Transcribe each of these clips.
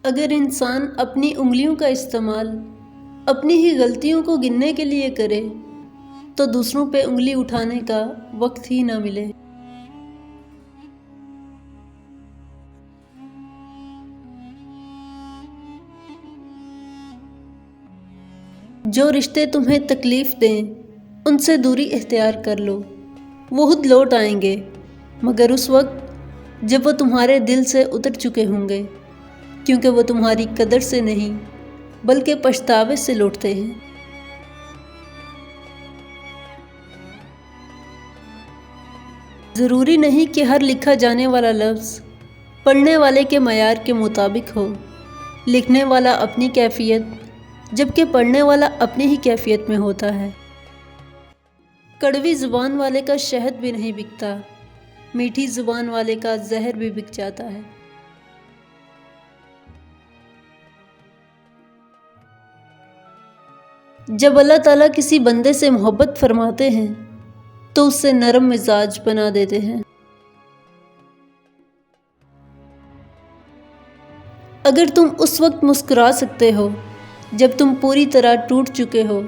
اگر انسان اپنی انگلیوں کا استعمال اپنی ہی غلطیوں کو گننے کے لیے کرے تو دوسروں پہ انگلی اٹھانے کا وقت ہی نہ ملے۔ جو رشتے تمہیں تکلیف دیں ان سے دوری اختیار کر لو، وہ خود لوٹ آئیں گے، مگر اس وقت جب وہ تمہارے دل سے اتر چکے ہوں گے، کیونکہ وہ تمہاری قدر سے نہیں بلکہ پچھتاوے سے لوٹتے ہیں۔ ضروری نہیں کہ ہر لکھا جانے والا لفظ پڑھنے والے کے معیار کے مطابق ہو۔ لکھنے والا اپنی کیفیت جبکہ پڑھنے والا اپنی ہی کیفیت میں ہوتا ہے۔ کڑوی زبان والے کا شہد بھی نہیں بکتا، میٹھی زبان والے کا زہر بھی بک جاتا ہے۔ جب اللہ تعالیٰ کسی بندے سے محبت فرماتے ہیں تو اس سے نرم مزاج بنا دیتے ہیں۔ اگر تم اس وقت مسکرا سکتے ہو جب تم پوری طرح ٹوٹ چکے ہو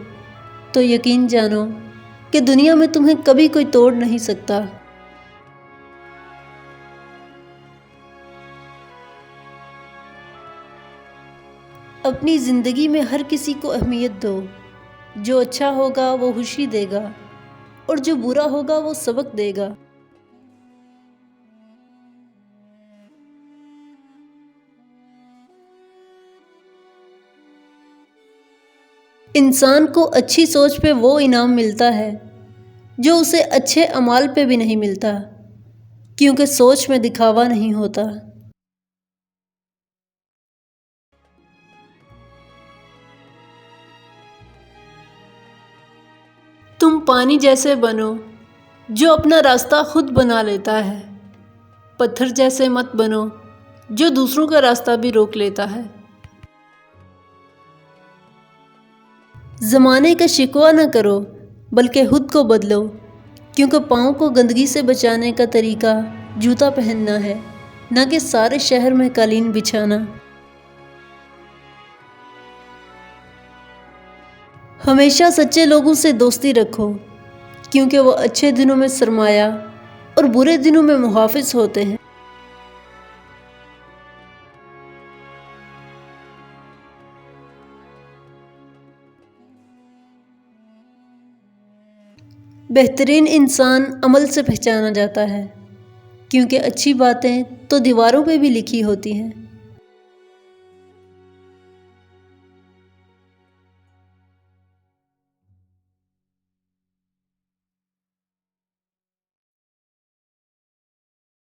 تو یقین جانو کہ دنیا میں تمہیں کبھی کوئی توڑ نہیں سکتا۔ اپنی زندگی میں ہر کسی کو اہمیت دو، جو اچھا ہوگا وہ خوشی دے گا اور جو برا ہوگا وہ سبق دے گا۔ انسان کو اچھی سوچ پہ وہ انعام ملتا ہے جو اسے اچھے اعمال پہ بھی نہیں ملتا، کیونکہ سوچ میں دکھاوا نہیں ہوتا۔ تم پانی جیسے بنو جو اپنا راستہ خود بنا لیتا ہے، پتھر جیسے مت بنو جو دوسروں کا راستہ بھی روک لیتا ہے۔ زمانے کا شکوہ نہ کرو بلکہ خود کو بدلو، کیونکہ پاؤں کو گندگی سے بچانے کا طریقہ جوتا پہننا ہے، نہ کہ سارے شہر میں قالین بچھانا۔ ہمیشہ سچے لوگوں سے دوستی رکھو، کیونکہ وہ اچھے دنوں میں سرمایہ اور برے دنوں میں محافظ ہوتے ہیں۔ بہترین انسان عمل سے پہچانا جاتا ہے، کیونکہ اچھی باتیں تو دیواروں پہ بھی لکھی ہوتی ہیں۔